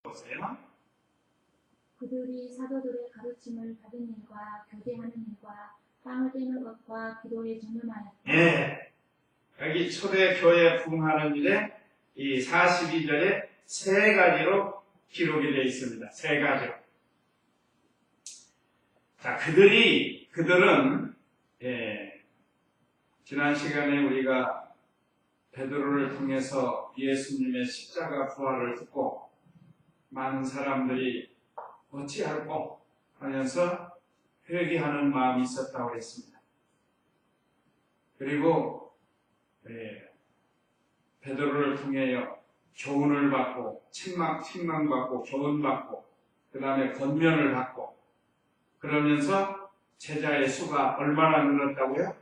보세요. 그들이 사도들의 가르침을 받은 일과 교제하는 일과 빵을 떼는 것과 기도에 전념하였다. 예. 여기 초대교회 부흥하는 일에 이 42절에 세 가지로 기록이 되어 있습니다. 세 가지로. 자, 그들은, 지난 시간에 우리가 베드로를 통해서 예수님의 십자가 부활을 듣고 많은 사람들이 어찌할꼬 하면서 회개하는 마음이 있었다고 했습니다. 그리고 베드로를 통하여 교훈을 받고 책망받고 교훈받고 그 다음에 권면을 받고 그러면서 제자의 수가 얼마나 늘었다고요?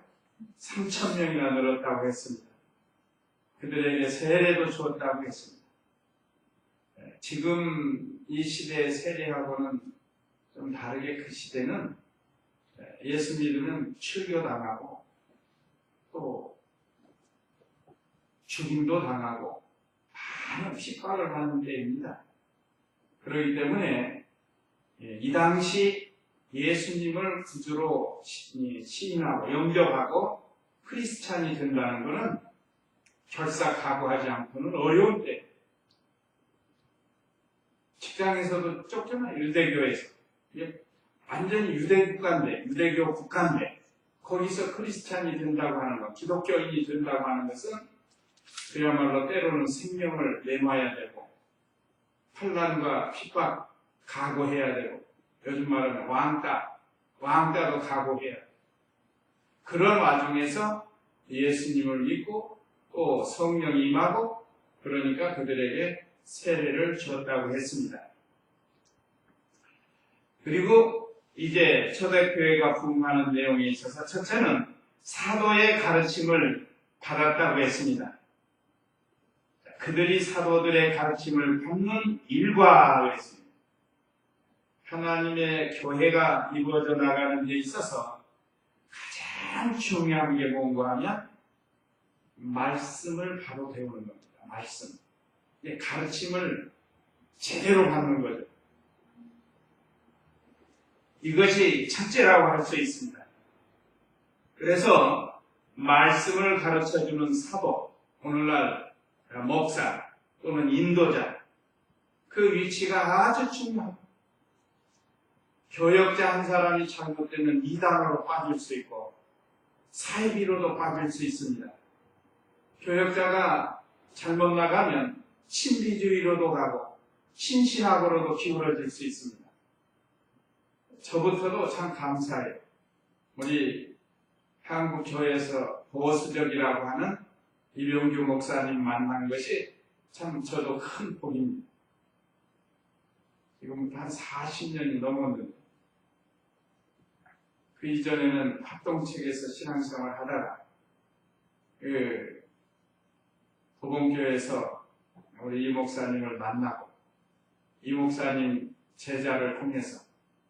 3,000명이나 늘었다고 했습니다. 그들에게 세례도 주었다고 했습니다. 지금 이 시대의 세례하고는 좀 다르게 그 시대는 예수 믿으면 출교당하고 또 죽임도 당하고 많은 핍박을 받는 때입니다. 그렇기 때문에 이 당시 예수님을 구주로 시인하고 영접하고 크리스찬이 된다는 것은 결사 각오하지 않고는 어려운 때. 직장에서도 쫓겨나 유대교에서 완전히 유대국가인데 유대교 국가인데 거기서 크리스찬이 된다고 하는 것, 기독교인이 된다고 하는 것은 그야말로 때로는 생명을 내놔야 되고 환난과 핍박 각오해야 되고 요즘 말하면 왕따도 각오해야 되고 그런 와중에서 예수님을 믿고 또 성령이 임하고 그러니까 그들에게 세례를 주었다고 했습니다. 그리고 이제 초대교회가 부흥하는 내용에 있어서 첫째는 사도의 가르침을 받았다고 했습니다. 그들이 사도들의 가르침을 받는 일과 했습니다. 하나님의 교회가 이루어져 나가는 데 있어서 가장 중요한 게 뭔가 하면 말씀을 바로 배우는 겁니다. 말씀. 가르침을 제대로 받는 거죠. 이것이 첫째라고 할 수 있습니다. 그래서 말씀을 가르쳐주는 사도, 오늘날 목사 또는 인도자, 그 위치가 아주 중요합니다. 교역자 한 사람이 잘못되면 이단으로 빠질 수 있고 사이비로도 빠질 수 있습니다. 교역자가 잘못 나가면 신비주의로도 가고 신신학으로도 기울어질 수 있습니다. 저부터도 참 감사해요. 우리 한국 교회에서 보수적이라고 하는 이병규 목사님 만난 것이 참 저도 큰 복입니다. 지금 한 40년이 넘었는데 그 이전에는 합동측에서 신앙생활 하다가 도봉교회에서 우리 이 목사님을 만나고 이 목사님 제자를 통해서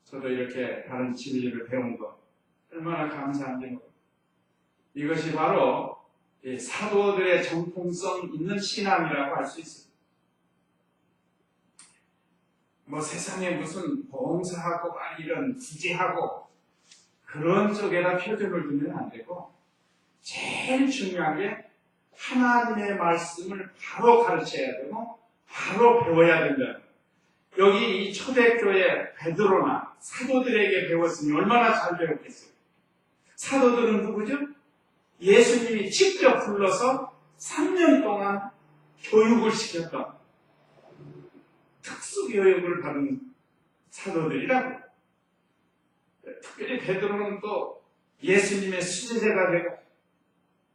저도 이렇게 다른 진리를 배운 것 얼마나 감사한지 모릅니다. 이것이 바로 사도들의 정통성 있는 신앙이라고 할 수 있습니다. 세상에 무슨 봉사하고 이런 구제하고 그런 쪽에다 표준을 두면 안 되고 제일 중요한 게 하나님의 말씀을 바로 가르쳐야 되고 바로 배워야 된다. 여기 이 초대교회 베드로나 사도들에게 배웠으니 얼마나 잘 배웠겠어요. 사도들은 누구죠? 예수님이 직접 불러서 3년 동안 교육을 시켰던 특수교육을 받은 사도들이라고. 특별히 베드로는 또 예수님의 수제자가 되고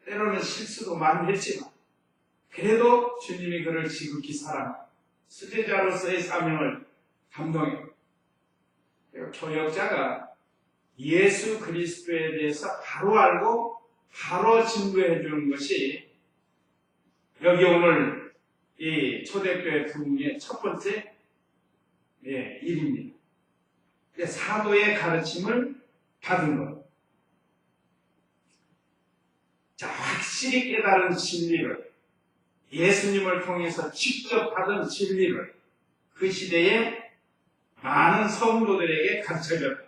때로는 실수도 많이 했지만 그래도 주님이 그를 지극히 사랑하고 수제자로서의 사명을 감동했고 교역자가 예수 그리스도에 대해서 바로 알고 바로 증거해 주는 것이 여기 오늘 이 초대교회 부흥의 첫 번째 일입니다. 사도의 가르침을 받은 것. 자, 확실히 깨달은 진리를 예수님을 통해서 직접 받은 진리를 그 시대에 많은 성도들에게 가르쳐졌다.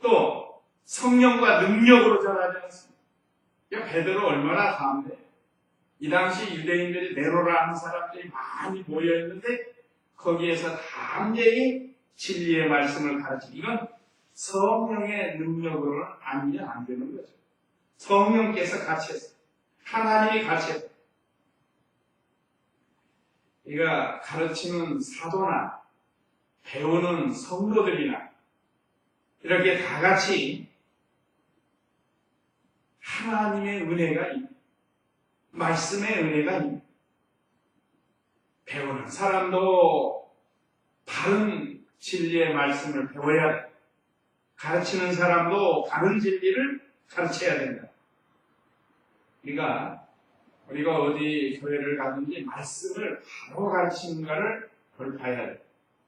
또 성령과 능력으로 전하지 않습니다. 베드로 얼마나 담대해요. 이 당시 유대인들이 네로라 하는 사람들이 많이 모여있는데 거기에서 담대히 진리의 말씀을 가르치고, 이건 성령의 능력으로는 아니면 안 되는 거죠. 성령께서 같이 했어요. 하나님이 같이 했어요. 우리가 가르치는 사도나 배우는 성도들이나 이렇게 다 같이 하나님의 은혜가 있는, 말씀의 은혜가 있는, 배우는 사람도 바른 진리의 말씀을 배워야 돼. 가르치는 사람도 바른 진리를 가르쳐야 된다. 우리가 어디 교회를 가든지 말씀을 바로 가르치는가를 그걸 봐야 돼.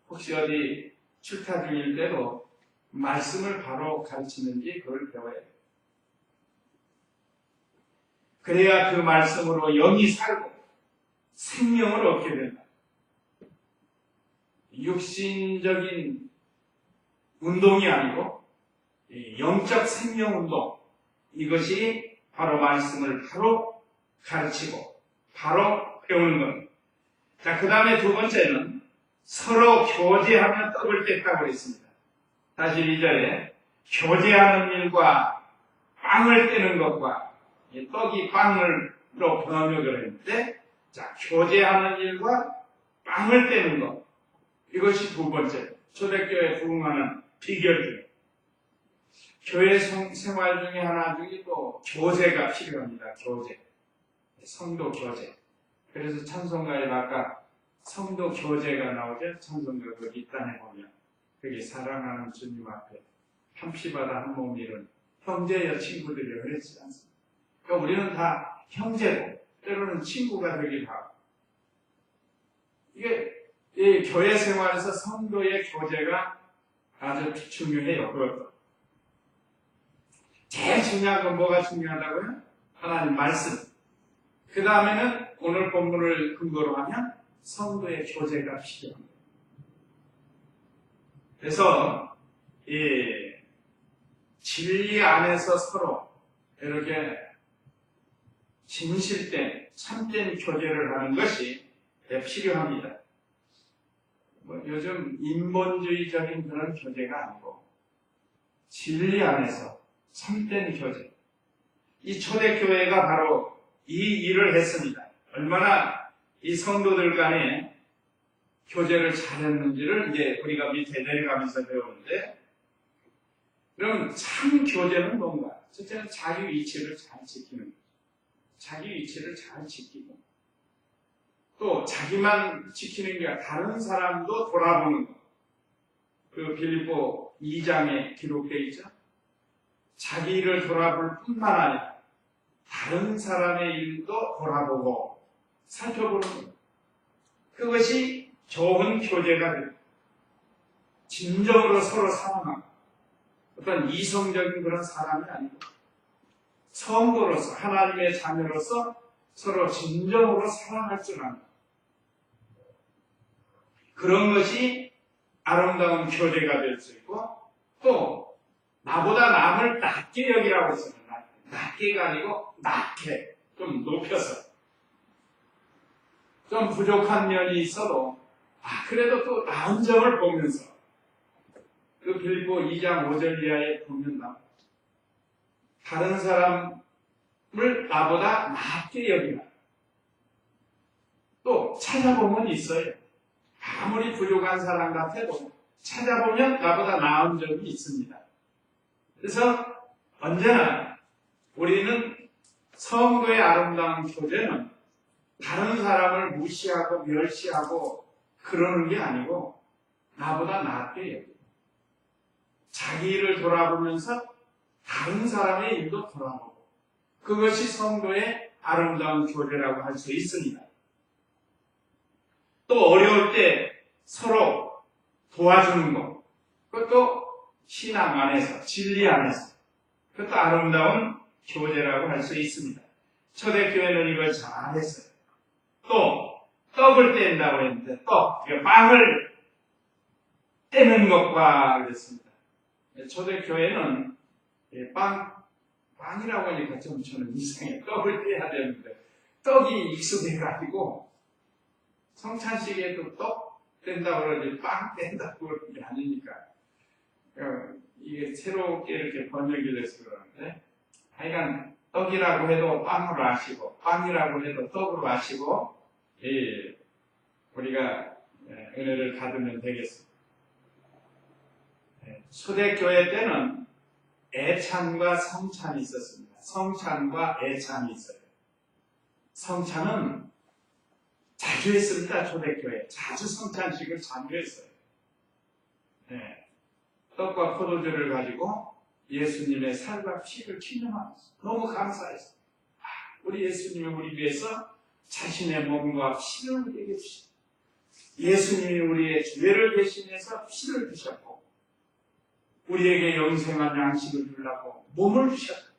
혹시 어디 출타 중일 때도 말씀을 바로 가르치는지 그걸 배워야 돼. 그래야 그 말씀으로 영이 살고 생명을 얻게 된다. 육신적인 운동이 아니고 영적 생명 운동, 이것이 바로 말씀을 바로 가르치고 바로 배우는 겁니다. 자, 그 다음에 두 번째는 서로 교제하며 떡을 뗐다고 했습니다. 다시 2절에 교제하는 일과 빵을 떼는 것과, 떡이 빵으로 번역을 했는데, 자, 교제하는 일과 빵을 떼는 것, 이것이 두 번째 초대교회 부흥하는 비결이에요. 교회 생활 중에 하나 중에 또 교제가 필요합니다. 교제, 성도 교제. 그래서 찬송가에 아까 성도 교제가 나오죠. 찬송가 그 뒷단에 보면 그게 사랑하는 주님 앞에 한 피바다 한 몸이는 형제여 친구들이여 그랬지 않습니까? 그러니까 우리는 다 형제고 때로는 친구가 되기도 하고, 이게 이 교회 생활에서 성도의 교제가 아주 중요해요. 그것도 제일 중요한 건 뭐가 중요하다고요? 하나님 말씀. 그 다음에는 오늘 본문을 근거로 하면 성도의 교제가 필요합니다. 그래서 이 진리 안에서 서로 이렇게 진실된 참된 교제를 하는 것이 필요합니다. 요즘 인본주의적인 그런 교제가 아니고 진리 안에서 참된 교제. 이 초대교회가 바로 이 일을 했습니다. 얼마나 이 성도들 간에 교제를 잘했는지를 이제 우리가 밑에 내려가면서 배우는데, 그럼 참 교제는 뭔가? 첫째는 자기 위치를 잘 지키는 거죠. 자기 위치를 잘 지키고, 또 자기만 지키는 게 아니라 다른 사람도 돌아보는 것. 그 빌립보 2장에 기록되어 있죠. 자기 일을 돌아볼 뿐만 아니라 다른 사람의 일도 돌아보고 살펴보는 것. 그것이 좋은 교제가 됩니다. 진정으로 서로 사랑하고, 어떤 이성적인 그런 사람이 아니고 성도로서, 하나님의 자녀로서 서로 진정으로 사랑할 줄 아는, 그런 것이 아름다운 교제가 될 수 있고, 또 나보다 남을 낮게 여기라고 했습니다. 낮게가 아니고 낮게, 좀 높여서, 좀 부족한 면이 있어도 그래도 또 나은 점을 보면서, 그 빌립보 2장 5절 이하에 보면 다른 사람을 나보다 낮게 여기라. 또 찾아보면 있어요. 아무리 부족한 사람 같아도 찾아보면 나보다 나은 점이 있습니다. 그래서 언제나 우리는 성도의 아름다운 교제는 다른 사람을 무시하고 멸시하고 그러는 게 아니고 나보다 낫게 여기고, 자기 일을 돌아보면서 다른 사람의 일도 돌아보고, 그것이 성도의 아름다운 교제라고 할 수 있습니다. 또 어려울 때 서로 도와주는 것, 그것도 신앙 안에서, 진리 안에서, 그것도 아름다운 교제라고 할 수 있습니다. 초대교회는 이걸 잘했어요. 또 떡을 뗀다고 했는데, 빵을 떼는 것과 그랬습니다. 초대교회는 빵이라고 하니까 좀 저는 이상해. 떡을 떼야 되는데 떡이 익숙해가지고 성찬식에도 떡 뗀다고 그러지 빵 뗀다고 그러는 게 아니니까 이게 새롭게 이렇게 번역이 돼서 그러는데 하여간 떡이라고 해도 빵으로 아시고 빵이라고 해도 떡으로 아시고 우리가 은혜를 받으면 되겠습니다. 초대교회 때는 애찬과 성찬이 있었습니다. 성찬과 애찬이 있어요. 성찬은 자주 했습니다. 초대교회 자주 성찬식을 자주 했어요. 떡과 포도주를 가지고 예수님의 살과 피를 기념하면서 너무 감사했어요. 우리 예수님이 우리 위해서 자신의 몸과 피를 우리에게 주시고 예수님이 우리의 죄를 대신해서 피를 주셨고 우리에게 영생한 양식을 주려고 몸을 주셨다.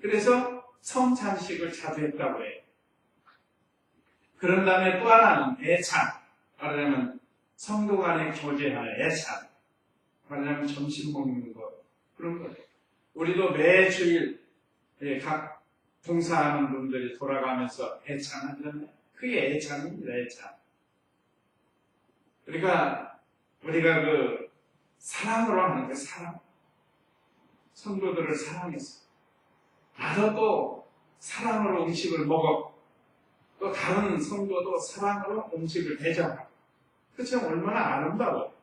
그래서 성찬식을 자주 했다고 해요. 그런 다음에 또 하나는 애찬, 말하자면 성도 간의 교제하는 애찬, 말하자면 점심 먹는 것, 그런 거예요. 우리도 매주일 각 봉사하는 분들이 돌아가면서 애찬하잖아요. 그게 애찬입니다. 애찬. 그러니까 우리가 그 사랑으로 하는 게 사랑. 성도들을 사랑해서 나도 또 사랑으로 음식을 먹었고 또 다른 성도도 사랑으로 음식을 대접하고 그쵸? 얼마나 아름다워요.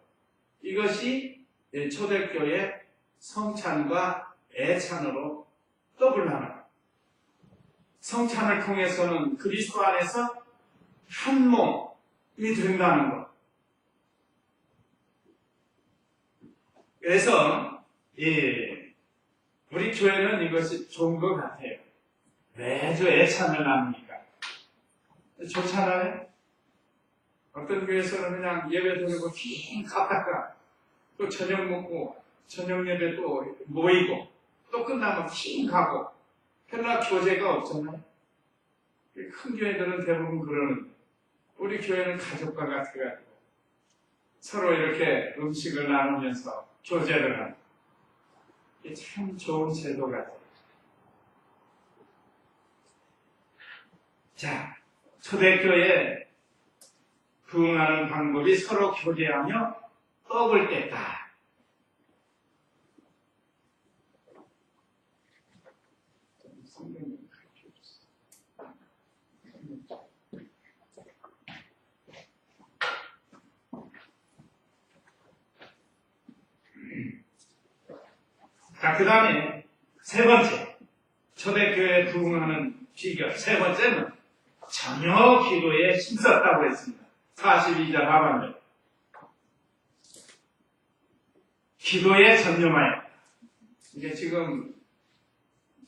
이것이 초대교회 성찬과 애찬으로 떡을 나눠요. 성찬을 통해서는 그리스도 안에서 한 몸이 된다는 것. 그래서 우리 교회는 이것이 좋은 것 같아요. 매주 애찬을 나누니까 좋잖아요. 어떤 교회에서는 그냥 예배 드리고 쭉 가다가 또 저녁 먹고 저녁 예배 또 모이고 또 끝나면 쭉 가고 별로 교제가 없잖아요. 큰 교회들은 대부분 그러는데 우리 교회는 가족과 같아가지고 서로 이렇게 음식을 나누면서 교제를 하는 이게 참 좋은 제도 같아요. 자, 초대교회에 부응하는 방법이 서로 교제하며 떡을 뗐다. 자, 그 다음에 세 번째, 초대교회에 부응하는 비결. 세 번째는 전혀 기도에 힘썼다고 했습니다. 42절 하반절. 기도에 전념하여. 이게 지금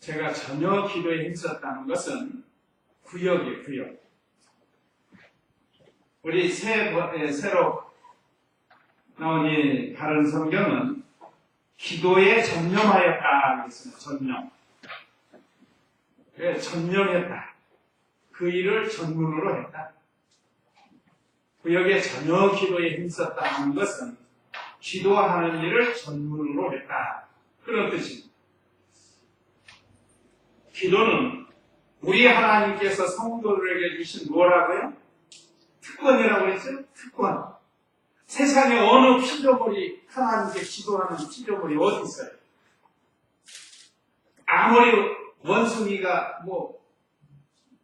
제가 전혀 기도에 힘썼다는 것은 구역이에요, 구역. 우리 새로 나온 이 다른 성경은 기도에 전념하였다 그랬습니다. 전념. 전념했다. 그 일을 전문으로 했다. 구역에 전혀 기도에 힘썼다는 것은 기도하는 일을 전문으로 했다. 그런 뜻입니다. 기도는 우리 하나님께서 성도들에게 주신 뭐라고요? 특권이라고 했어요? 특권. 세상에 어느 피조물이 하나님께 기도하는 피조물이 어디 있어요? 아무리 원숭이가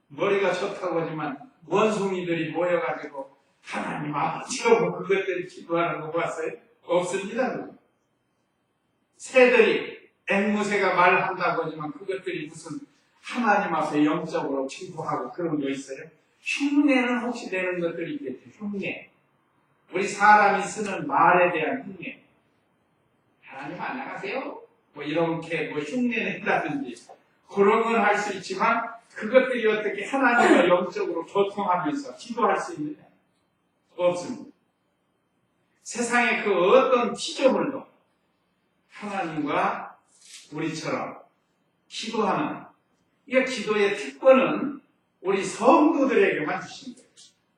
머리가 좋다고 하지만 원숭이들이 모여가지고 하나님 아버지라고 그것들이 기도하는 거 봤어요? 없습니다. 새들이 앵무새가 말한다고 하지만 그것들이 무슨 하나님 앞에 영적으로 기도하고 그런 거 있어요? 흉내는 혹시 내는 것들이 있겠죠. 흉내. 우리 사람이 쓰는 말에 대한 흉내. 하나님 안녕하세요? 이렇게 흉내 낸다든지 그런 건 할 수 있지만 그것들이 어떻게 하나님과 영적으로 교통하면서 기도할 수 있느냐? 없습니다. 세상의 그 어떤 피조물도 하나님과 우리처럼 기도하는 이 기도의 특권은 우리 성도들에게만 주신 거예요.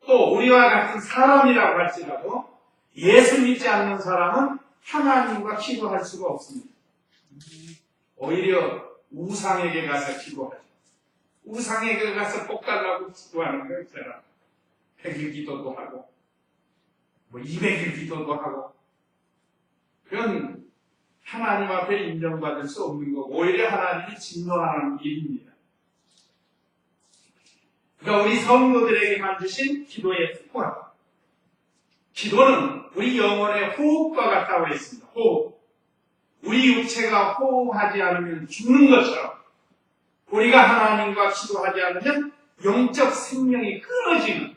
또 우리와 같은 사람이라고 할지라도 예수 믿지 않는 사람은 하나님과 기도할 수가 없습니다. 오히려 우상에게 가서 기도하죠. 우상에게 가서 복 달라고 기도하는 거예요. 100일 기도도 하고 200일 기도도 하고 그건 하나님 앞에 인정받을 수 없는 거고 오히려 하나님이 진노하는 일입니다. 그러니까 우리 성도들에게만 주신 기도의 특권. 기도는 우리 영혼의 호흡과 같다고 했습니다. 호흡. 우리 육체가 호흡하지 않으면 죽는 것처럼 우리가 하나님과 기도하지 않으면 영적 생명이 끊어지는,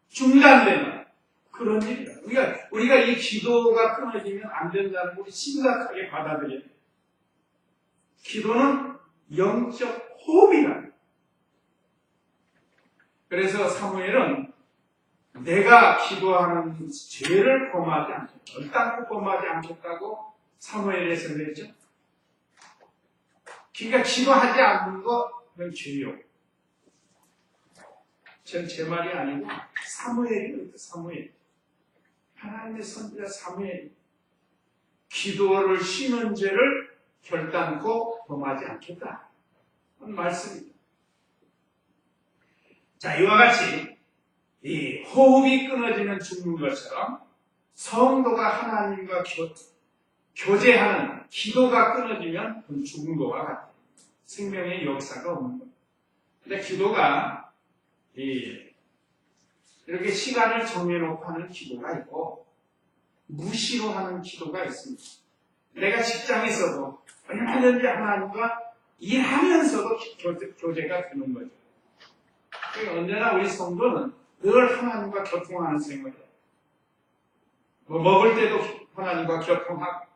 중단되는 그런 일이다. 우리가 이 기도가 끊어지면 안 된다는 걸 우리 심각하게 받아들여야 돼요. 기도는 영적 호흡이다. 그래서 사무엘은 내가 기도하는 죄를 범하지 않겠다. 결단코 범하지 않겠다고 사무엘에서 그랬죠. 그러니까 기도하지 않는 것은 죄요. 전 제 말이 아니고 사무엘이 사무엘. 하나님의 선지자 사무엘이 기도를 쉬는 죄를 결단코 범하지 않겠다. 그런 말씀입니다. 자, 이와 같이 이 호흡이 끊어지면 죽는 것처럼 성도가 하나님과 교제하는 기도가 끊어지면 그건 죽은 것과 같아요. 생명의 역사가 없는 것. 근데 기도가 이렇게 시간을 정해놓고 하는 기도가 있고 무시로 하는 기도가 있습니다. 내가 직장에서도 얼마든지 하나님과 일하면서도 교제가 되는 거죠. 그러니까 언제나 우리 성도는 늘 하나님과 교통하는 생활이에요. 먹을 때도 하나님과 교통하고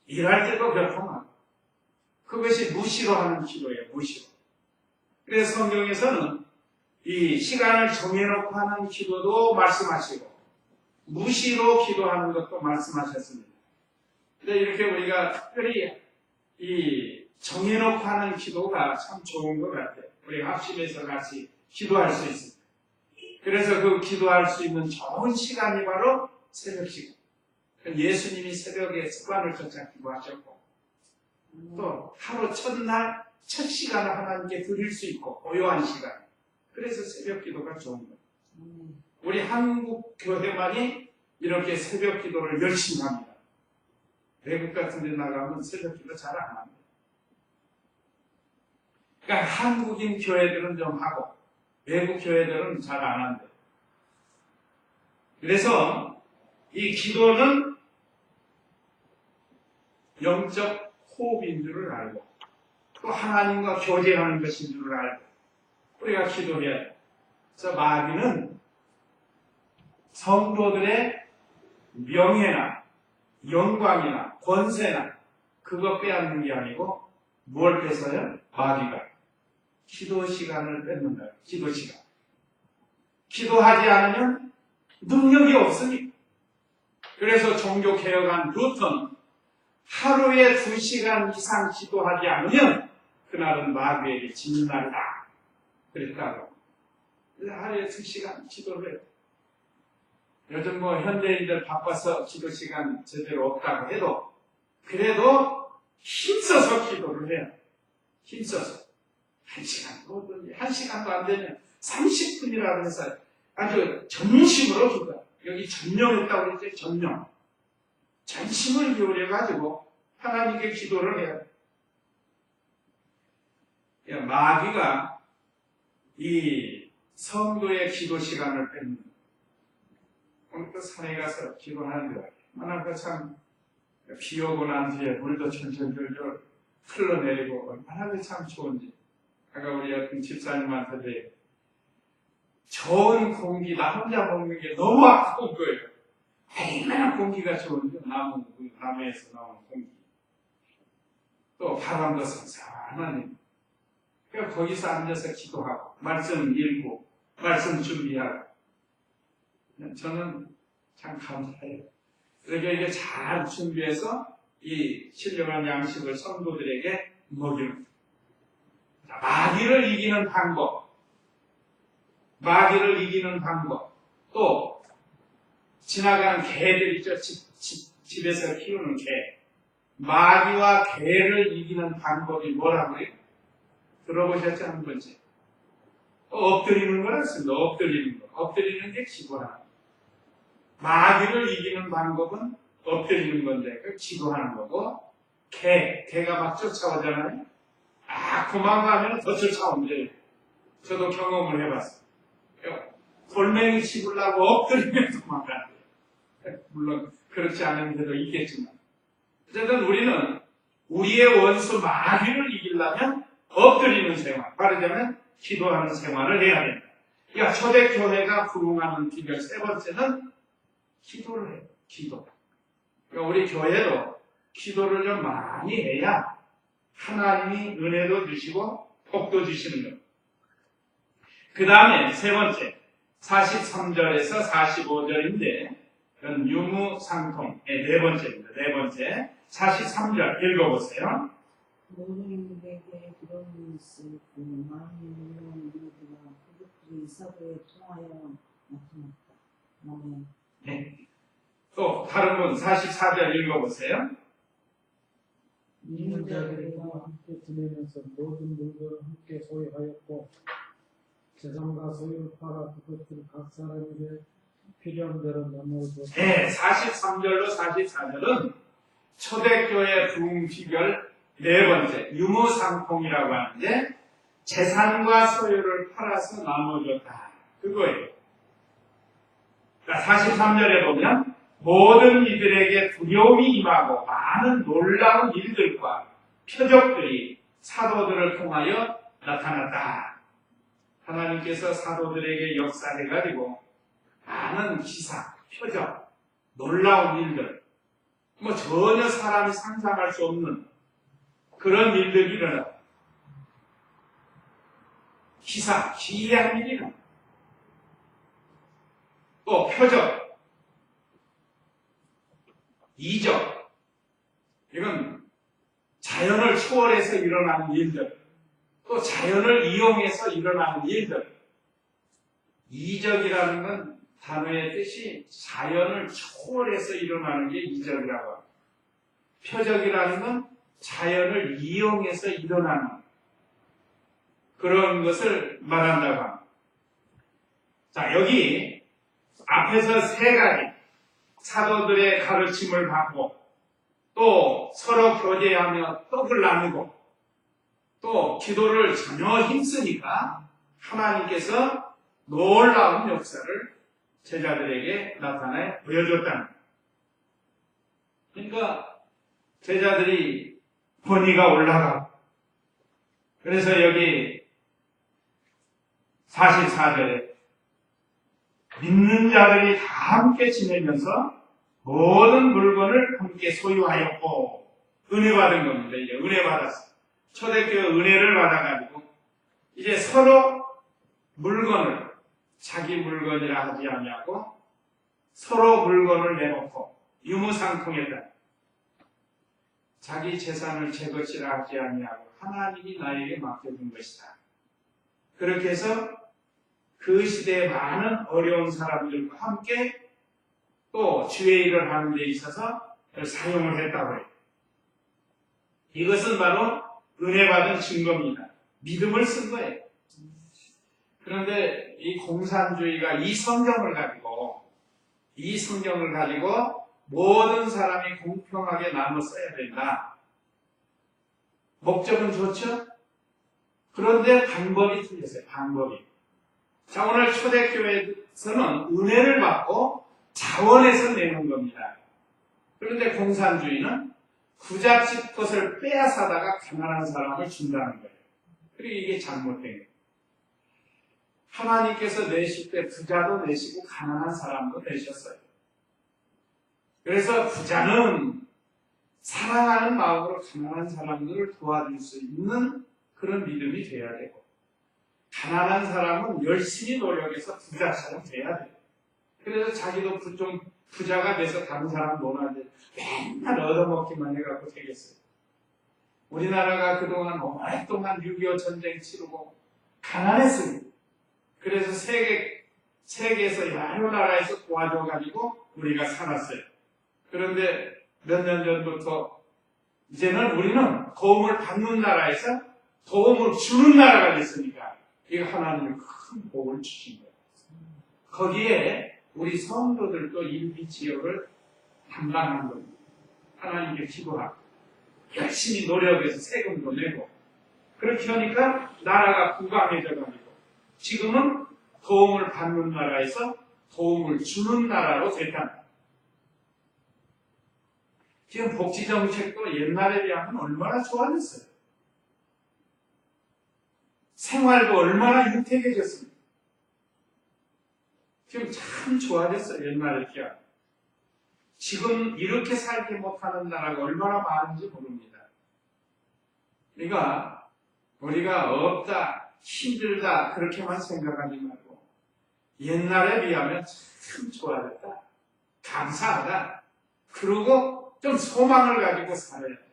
일할 때도 교통하고 그것이 무시로 하는 기도예요. 무시로. 그래서 성경에서는 이 시간을 정해놓고 하는 기도도 말씀하시고 무시로 기도하는 것도 말씀하셨습니다. 근데 이렇게 우리가 특별히 이 정해놓고 하는 기도가 참 좋은 것 같아요. 우리 합심해서 같이 기도할 수 있습니다. 그래서 그 기도할 수 있는 좋은 시간이 바로 새벽 시간. 예수님이 새벽에 습관을 쫓아 기도하셨고 또 하루 첫날 첫 시간을 하나님께 드릴 수 있고 고요한 시간. 그래서 새벽 기도가 좋은 거예요. 우리 한국 교회만이 이렇게 새벽 기도를 열심히 합니다. 외국 같은 데 나가면 새벽 기도 잘 안 합니다. 그러니까 한국인 교회들은 좀 하고 외국 교회들은 잘 안 한대요. 그래서 이 기도는 영적 호흡인 줄을 알고 또 하나님과 교제하는 것인 줄을 알고 우리가 기도해야 돼요. 그래서 마귀는 성도들의 명예나 영광이나 권세나 그거 빼앗는 게 아니고 뭘 뺏어요? 마귀가 기도 시간을 뺏는다. 기도 시간. 기도하지 않으면 능력이 없으니까. 그래서 종교개혁안 루터는 하루에 2시간 이상 기도하지 않으면 그날은 마귀에게 지는 날이다. 그랬다고. 하루에 2시간 기도를 해요. 요즘 현대인들 바빠서 기도 시간 제대로 없다고 해도 그래도 힘써서 기도를 해요. 힘써서. 1시간, 1시간도 안 되면 30분이라고 해서 아주 전심으로 기도해요. 여기 전념했다고 그랬죠? 전념. 전심을 기울여가지고 하나님께 기도를 해요. 마귀가 이 성도의 기도 시간을 뺏는 오늘 또 산에 가서 기도하는데 얼마나 참 비 오고 난 뒤에 물도 철철철철 흘러내리고 얼마나 참 좋은지 아까 우리 어떤 집사님한테 좋은 공기 나 혼자 먹는 게 너무 아까운 거예요. 얼마나 공기가 좋은지 나무에서 나오는 공기 또 바람도 선선하니 그러니까 거기서 앉아서 기도하고 말씀 읽고 말씀 준비하고 저는 참 감사해요. 그러니까 이게 잘 준비해서 이 신령한 양식을 성도들에게 먹이는 마귀를 이기는 방법 또 지나가는 개들 있죠. 집에서 키우는 개. 마귀와 개를 이기는 방법이 뭐라고요? 들어보셨죠? 한 번째. 엎드리는 거였습니다. 엎드리는 거. 엎드리는 게 기도하는 거. 마귀를 이기는 방법은 엎드리는 건데, 그 기도하는 거고, 개가 막 쫓아오잖아요. 그만 가면 더 쫓아온대요. 저도 경험을 해봤어요. 돌멩이 씹으려고 엎드리면 도망가는데요. 물론 그렇지 않은데도 있겠지만. 어쨌든 우리는 우리의 원수 마귀를 이기려면 엎드리는 생활, 말하자면 기도하는 생활을 해야 된다. 그러니까 초대교회가 부흥하는 비결 세 번째는 기도를 해요. 기도. 그러니까 우리 교회도 기도를 좀 많이 해야 하나님이 은혜도 주시고 복도 주시는 겁니다. 그 다음에 세 번째, 43절에서 45절인데 이건 유무상통의 네 번째입니다. 네 번째, 43절 읽어보세요. 모든 이들에게 기도를 있을 그 많이 있는 이들과 그것들이 사도에 통하여 나타났다. 아멘. 네. 또 다른 분 44절 읽어보세요. 있는 자들과 함께 지내면서 모든 물건을 함께 소유하였고 재산과 소유를 팔아 그것들을 각 사람에게 필요한 대로 나누어 줬다. 네, 43절로 44절은 초대교회 부흥 비결 네 번째, 유무상통이라고 하는데 재산과 소유를 팔아서 나눠줬다. 그거예요. 그러니까 43절에 보면 모든 이들에게 두려움이 임하고 많은 놀라운 일들과 표적들이 사도들을 통하여 나타났다. 하나님께서 사도들에게 역사해가지고 많은 기사, 표적, 놀라운 일들, 전혀 사람이 상상할 수 없는 그런 일들이 일어나. 기사, 기이한 일이 일어나. 또 표적, 이적, 이건 자연을 초월해서 일어나는 일들, 또 자연을 이용해서 일어나는 일들. 이적이라는 건 단어의 뜻이 자연을 초월해서 일어나는 게 이적이라고 합니다. 표적이라는 건 자연을 이용해서 일어나는 그런 것을 말한다고 합니다. 자, 여기 앞에서 세 가지 사도들의 가르침을 받고 또 서로 교제하며 떡을 나누고 또 기도를 전혀 힘쓰니까 하나님께서 놀라운 역사를 제자들에게 나타내 보여줬다는 거예요. 그러니까 제자들이 권위가 올라가고 그래서 여기 44절에 믿는 자들이 다 함께 지내면서 모든 물건을 함께 소유하였고 은혜 받은 겁니다. 이제 은혜 받았어요. 초대교회 은혜를 받아가지고 이제 서로 물건을 자기 물건이라 하지 아니하고 서로 물건을 내놓고 유무상통했다. 자기 재산을 제 것이라 하지 아니하고 하나님이 나에게 맡겨준 것이다. 그렇게 해서 그 시대에 많은 어려운 사람들과 함께 또 주의 일을 하는 데 있어서 사용을 했다고 해요. 이것은 바로 은혜 받은 증거입니다. 믿음을 쓴 거예요. 그런데 이 공산주의가 이 성경을 가지고 모든 사람이 공평하게 나눠 써야 된다. 목적은 좋죠? 그런데 방법이 틀렸어요. 방법이. 자, 오늘 초대교회에서는 은혜를 받고 자원해서 내는 겁니다. 그런데 공산주의는 부잣집 것을 빼앗아다가 가난한 사람을 준다는 거예요. 그리고 이게 잘못된 거예요. 하나님께서 내실 때 부자도 내시고 가난한 사람도 내셨어요. 그래서 부자는 사랑하는 마음으로 가난한 사람들을 도와줄 수 있는 그런 믿음이 돼야 되고 가난한 사람은 열심히 노력해서 부자처럼 돼야 돼요. 그래서 자기도 좀 부자가 돼서 다른 사람 논하는데 맨날 얻어먹기만 해갖고 되겠어요. 우리나라가 그동안 오랫동안 6.25 전쟁 치르고 가난했습니다. 그래서 세계에서 여러 나라에서 도와줘가지고 우리가 살았어요. 그런데 몇 년 전부터 이제는 우리는 도움을 받는 나라에서 도움을 주는 나라가 됐으니까 이거 하나님이 큰 복을 주신 거예요. 거기에 우리 성도들도 인비 지역을 담당한 겁니다. 하나님께 기도하고 열심히 노력해서 세금도 내고 그렇게 하니까 나라가 부강해져가지고 지금은 도움을 받는 나라에서 도움을 주는 나라로 됐다. 지금 복지정책도 옛날에 비하면 얼마나 좋아졌어요. 생활도 얼마나 윤택해졌습니다. 지금 참 좋아졌어요. 옛날에 비하면. 지금 이렇게 살지 못하는 나라가 얼마나 많은지 모릅니다. 그러니까 우리가 없다, 힘들다 그렇게만 생각하지 말고 옛날에 비하면 참 좋아졌다, 감사하다, 그리고 좀 소망을 가지고 살아야 돼.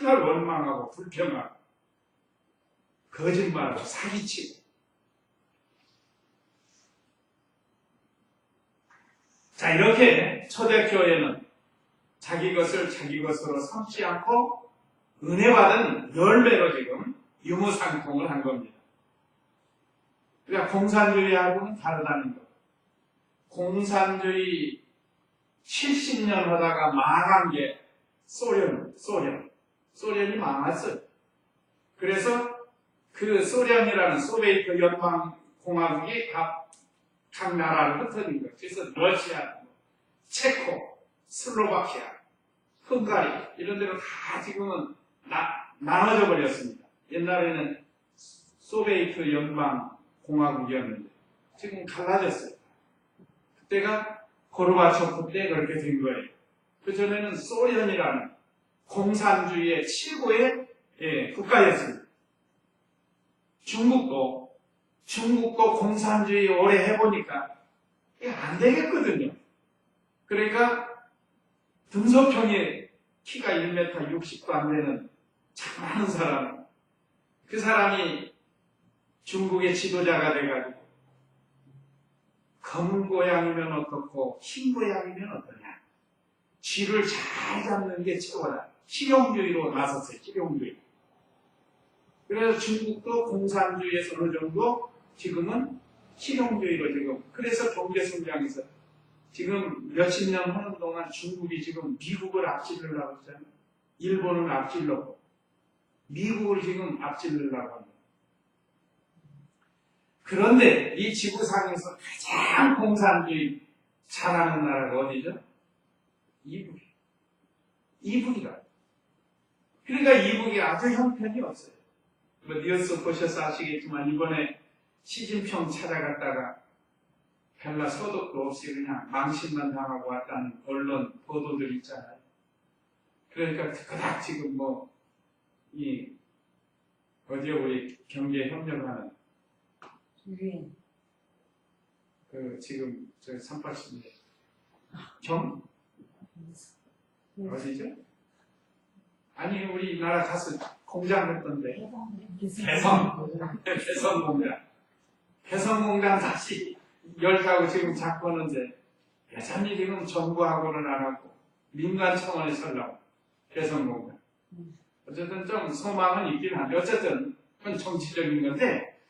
맨날 원망하고 불평하고 거짓말하고 사기치고. 자, 이렇게 초대교회는 자기 것을 자기 것으로 삼지 않고 은혜 받은 열매로 지금 유무상통을 한 겁니다. 그러니까 공산주의하고는 다르다는 거. 공산주의 70년 하다가 망한 게 소련이 망했어요. 그래서 그 소련이라는 소비에트 연방공화국이 각 나라를 흩어진 거예요. 그래서 러시아, 체코, 슬로바키아, 헝가리 이런 데로 다 지금은 나눠져 버렸습니다. 옛날에는 소비에트 연방공화국이었는데 지금 갈라졌어요. 그때가 고르바초프 때 그렇게 된 거예요. 그전에는 소련이라는 공산주의의 최고의 국가였습니다. 중국도 공산주의 오래 해보니까 이게 안 되겠거든요. 그러니까 등소평이 키가 1m 60도 안 되는 참 많은 사람, 그 사람이 중국의 지도자가 돼가지고 검은 고양이면 어떻고 흰 고양이면 어떠냐, 쥐를 잘 잡는 게 최고다. 실용주의로 나섰어요. 실용주의. 그래서 중국도 공산주의에서 어느 정도 지금은 실용주의로 지금, 그래서 경제성장에서 지금 몇십 년 하는 동안 중국이 지금 미국을 앞지르려고 했잖아요. 일본을 앞질렀고 미국을 지금 앞지르려고 합니다. 그런데 이 지구상에서 가장 공산주의 잘하는 나라가 어디죠? 이북이다. 그러니까 이북이 아주 형편이 없어요. 뭐 뉴스 보셔서 아시겠지만 이번에 시진핑 찾아갔다가 별나 소득도 없이 그냥 망신만 당하고 왔다는 언론 보도들 있잖아요. 그러니까 그닥 지금 어디에 우리 경제 협력하는 지금 저 380년 어디죠? 아니 우리나라 가서 공장 했던데 개성공장 다시 열다고 지금 잡고는데 여전히 지금 정부하고는 안 하고 민간 차원에서 하려고 개성공장. 어쨌든 좀 소망은 있긴 한데 어쨌든 그건 정치적인 건데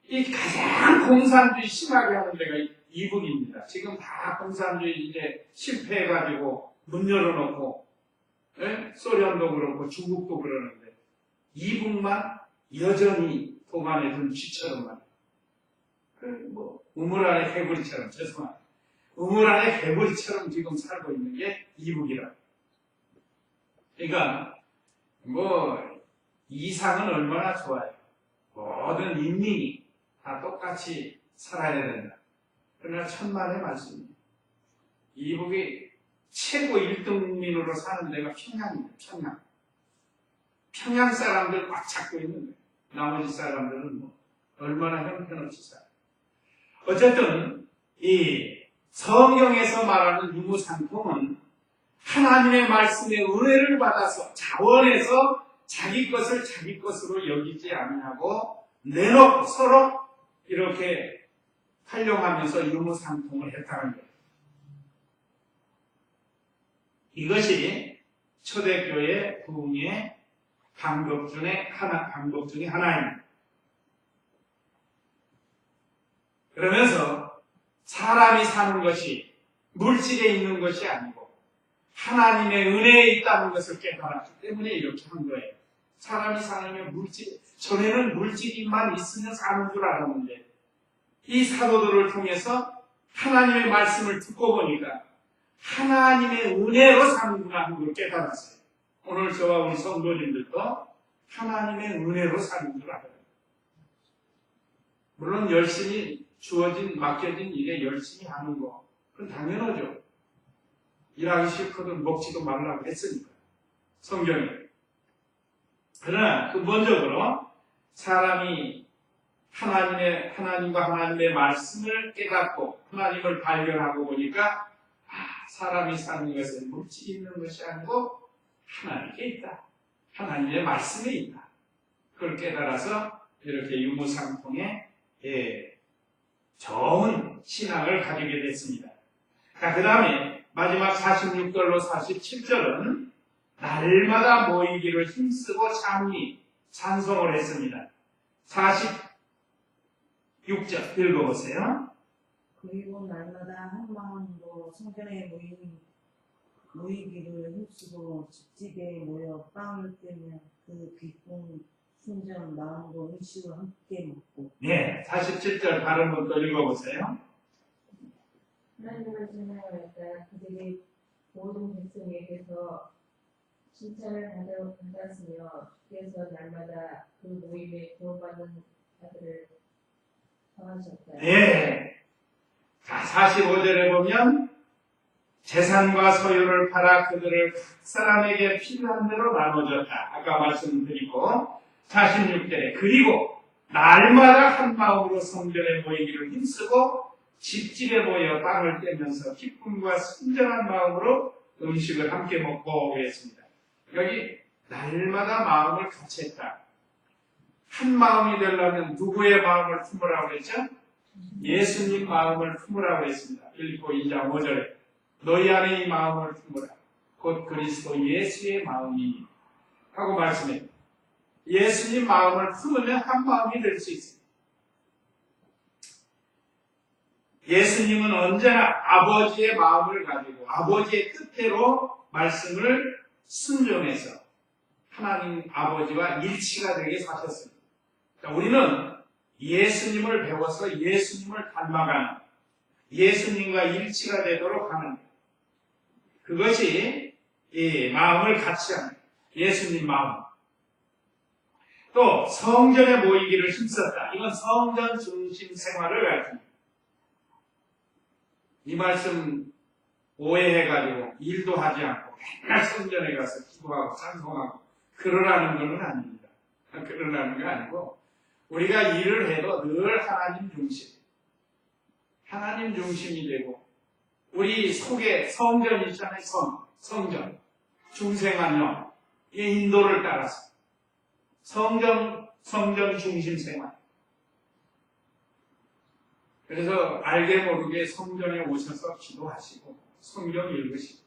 이 가장 공산주의 심하게 하는 데가 이북입니다. 지금 다 공산주의 이제 실패해가지고 문 열어놓고 소련도 그렇고 중국도 그러는데 이북만 여전히 도만에 든 쥐처럼만 우물 안에 개구리처럼 죄송합니다. 우물 안에 개구리처럼 지금 살고 있는 게 이북이라. 그러니까 이상은 얼마나 좋아요. 모든 인민이 다 똑같이 살아야 된다. 그러나 천만의 말씀입니다. 이북이 최고 1등민으로 사는 데가 평양입니다. 평양 사람들 꽉 잡고 있는데 나머지 사람들은 얼마나 형편없이 살아요. 어쨌든 이 성경에서 말하는 유무상통은 하나님의 말씀에 은혜를 받아서 자원해서 자기 것을 자기 것으로 여기지 아니하고 내놓고 서로 이렇게 활용하면서 유무상통을 했다는 거예요. 이것이 초대교회 부흥의 방법 중에 하나입니다. 그러면서 사람이 사는 것이 물질에 있는 것이 아니고 하나님의 은혜에 있다는 것을 깨달았기 때문에 이렇게 한 거예요. 사람이 사는 물질, 전에는 물질만 있으면 사는 줄 알았는데 이 사도들을 통해서 하나님의 말씀을 듣고 보니까 하나님의 은혜로 사는구나 하는 걸 깨달았어요. 오늘 저와 우리 성도님들도 하나님의 은혜로 사는 줄 알아요. 물론 열심히 맡겨진 일에 열심히 하는 거, 그건 당연하죠. 일하기 싫거든 먹지도 말라고 했으니까. 성경에. 그러나 근본적으로 사람이 하나님과 하나님의 말씀을 깨닫고 하나님을 발견하고 보니까 사람이 사는 것은 물질이 있는 것이 아니고 하나님께 있다. 하나님의 말씀에 있다. 그걸 깨달아서 이렇게 유무상통의 좋은 신앙을 가지게 됐습니다. 그 다음에 마지막 46절로 47절은 날마다 모이기를 힘쓰고 참니 찬송을 했습니다. 46절 읽어보세요. 그리고 날마다 한 마음으로 성전에 모이기를 힘쓰고 집집에 모여 빵을 떼며 그 기쁨 순전 마음으로 음식을 함께 먹고. 네, 47절 다른 분도 읽어보세요. 하나님을 찬양할 때 그들이 모든 백성에게서 칭찬을 받았으며 주께서 날마다 그 모임에 구원받는 자들을 더하셨다. 네. 자, 45절에 보면 재산과 소유를 팔아 그들을 각 사람에게 필요한 대로 나눠줬다. 아까 말씀드리고 46절에 그리고 날마다 한 마음으로 성전에 모이기를 힘쓰고 집집에 모여 빵을 떼면서 기쁨과 순전한 마음으로 음식을 함께 먹고 그랬습니다. 여기 날마다 마음을 같이 했다. 한 마음이 되려면 누구의 마음을 품으라고 했죠? 예수님 마음을 품으라고 했습니다. 빌립보 2장 5절에 너희 안에 이 마음을 품으라. 곧 그리스도 예수의 마음이니 하고 말씀해요. 예수님 마음을 품으면 한 마음이 될 수 있습니다. 예수님은 언제나 아버지의 마음을 가지고 아버지의 뜻대로 말씀을 순종해서 하나님 아버지와 일치가 되게 사셨습니다. 우리는 예수님을 배워서 예수님을 닮아가는 예수님과 일치가 되도록 하는 그것이 이 마음을 같이 하는 예수님 마음. 또 성전에 모이기를 힘썼다. 이건 성전 중심 생활을 가르칩니다. 이 말씀 오해해가지고 일도 하지 않고 맨날 성전에 가서 기도하고 찬송하고 그러라는 건 아닙니다. 그러라는 게 아니고 우리가 일을 해도 늘 하나님 중심, 하나님 중심이 되고 우리 속에 성전이 있잖아요. 성전, 중생한 영의 인도를 따라서 성전 중심 생활. 그래서 알게 모르게 성전에 오셔서 기도하시고 성경 읽으시고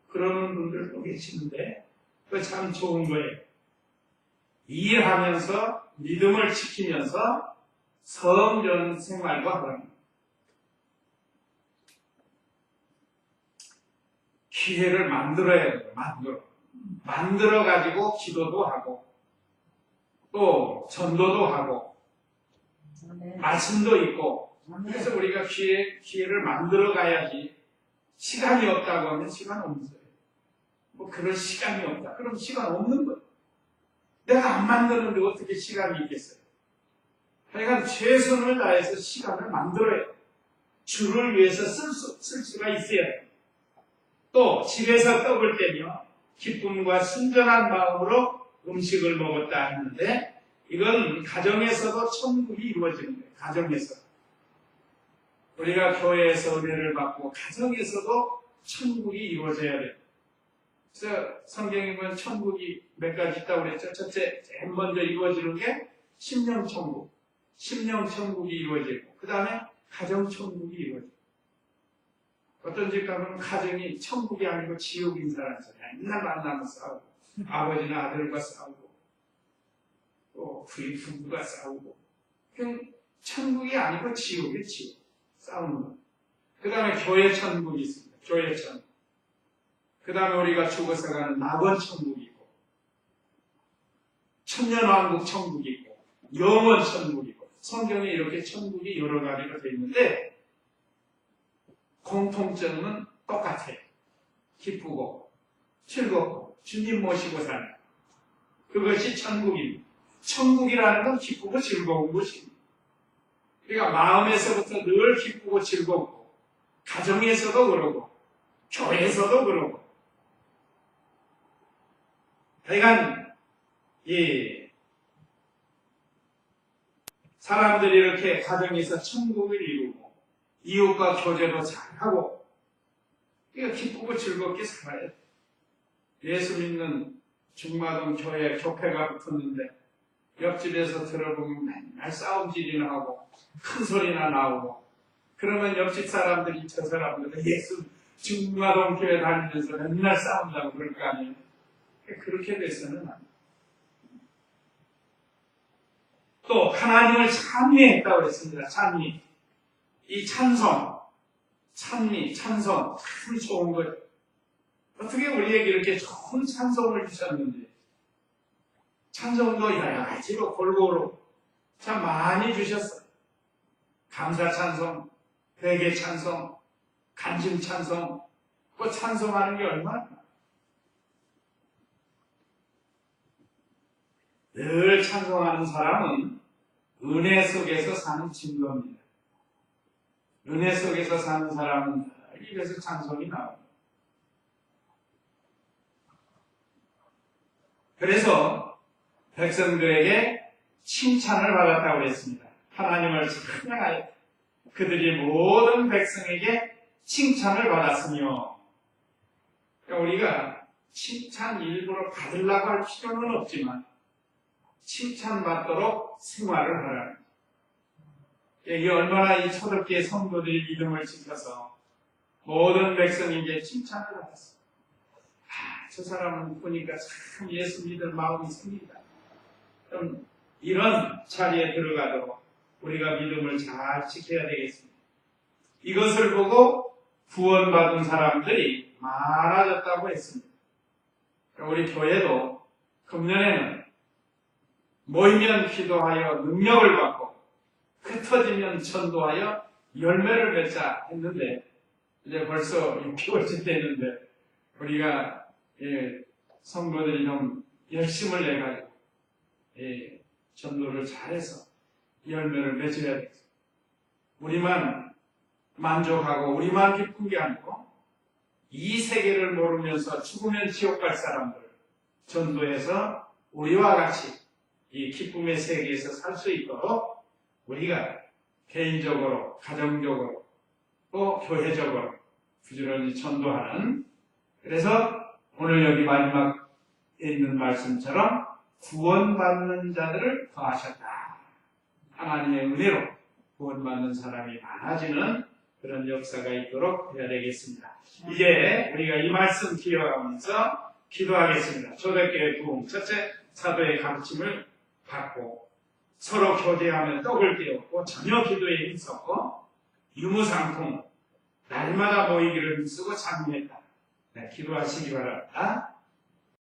그러는 분들도 계시는데 그거 참 좋은 거예요. 일하면서 믿음을 지키면서 성전 생활도 하라는 기회를 만들어야 돼요. 만들어가지고 기도도 하고 또 전도도 하고 말씀도 있고 그래서 우리가 기회를 만들어 가야지. 시간이 없다고 하면 시간 없는 거예요. 뭐 그럴 시간이 없다. 그럼 시간 없는 거예요. 내가 안 만드는데 어떻게 시간이 있겠어요? 하여간 최선을 다해서 시간을 만들어야 돼요. 주를 위해서 쓸 수가 있어야 돼요. 또 집에서 떡을 떼며 기쁨과 순전한 마음으로 음식을 먹었다 하는데 이건 가정에서도 천국이 이루어지는 거예요. 가정에서. 우리가 교회에서 은혜를 받고 가정에서도 천국이 이루어져야 돼요. 그래서 성경에 보면 천국이 몇 가지 있다고 그랬죠. 첫째, 제일 먼저 이루어지는 게 심령천국. 심령천국이 이루어지고 그 다음에 가정천국이 이루어지고 어떤 집 가면 가정이 천국이 아니고 지옥인 사람이 있어요. 맨날 만나면 싸우고, 아버지나 아들과 싸우고, 또 부부가 싸우고, 그냥 천국이 아니고 지옥이 지옥. 싸우는 거. 그 다음에 교회 천국이 있습니다. 교회 천국. 그 다음에 우리가 죽어서 가는 낙원 천국이 있고, 천년왕국 천국이 있고, 영원 천국이 있고, 성경에 이렇게 천국이 여러 가지로 되어 있는데, 공통점은 똑같아요. 기쁘고, 즐겁고, 주님 모시고 사는. 그것이 천국입니다. 천국이라는 건 기쁘고 즐거운 곳입니다. 그러니까 마음에서부터 늘 기쁘고 즐겁고, 가정에서도 그러고, 교회에서도 그러고, 하여간, 사람들이 이렇게 가정에서 천국을 이루고, 이웃과 교제도 잘하고, 그러니까 기쁘고 즐겁게 살아야 돼. 예수 믿는 중마동 교회 교회가 붙었는데, 옆집에서 들어보면 맨날 싸움질이나 하고, 큰 소리나 나오고, 그러면 옆집 사람들이 저 사람들은 예수 중마동 교회 다니면서 맨날 싸운다고 그럴 거 아니에요. 그렇게 돼서는 안 돼. 또 하나님을 찬미했다고 했습니다. 찬미. 이 찬송, 찬미, 찬송 참 좋은 거예요. 어떻게 우리에게 이렇게 좋은 찬송을 주셨는지, 찬송도 여러 가지로 골고루 참 많이 주셨어요. 감사 찬송, 회개 찬송, 간증 찬송, 그 찬송하는 게 얼마나 늘 찬송하는 사람은 은혜 속에서 사는 증거입니다. 은혜 속에서 사는 사람은 늘 입에서 찬송이 나옵니다. 그래서 백성들에게 칭찬을 받았다고 했습니다. 하나님을 찬양하여 그들이 모든 백성에게 칭찬을 받았으며, 그러니까 우리가 칭찬 일부러 받으려고 할 필요는 없지만 칭찬받도록 생활을 하라는 거예요. 이게 얼마나 이 초대교회 성도들이 믿음을 지켜서 모든 백성에게 칭찬을 받았어요. 저 사람은 보니까 참 예수 믿을 마음이 생긴다. 그럼 이런 자리에 들어가도록 우리가 믿음을 잘 지켜야 되겠습니다. 이것을 보고 구원받은 사람들이 많아졌다고 했습니다. 우리 교회도 금년에는 모이면 기도하여 능력을 받고 흩어지면 전도하여 열매를 맺자 했는데, 이제 벌써 6개월째 됐는데 우리가 성도들이 좀 열심을 내가지고 전도를 잘해서 열매를 맺어야 되겠습니다. 우리만 만족하고 우리만 기쁜 게 아니고 이 세계를 모르면서 죽으면 지옥 갈 사람들 전도해서 우리와 같이 이 기쁨의 세계에서 살 수 있도록 우리가 개인적으로, 가정적으로, 또 교회적으로 부지런히 전도하는, 그래서 오늘 여기 마지막에 있는 말씀처럼 구원받는 자들을 더하셨다. 하나님의 은혜로 구원받는 사람이 많아지는 그런 역사가 있도록 해야 되겠습니다. 이제 우리가 이 말씀 기억하면서 기도하겠습니다. 초대교회 부흥, 첫째 사도의 가르침을 받고 서로 교제하며 떡을 떼었고 전혀 기도에 힘썼고 유무상통 날마다 모이기를 힘쓰고 참여했다. 네, 기도하시기 바랍니다.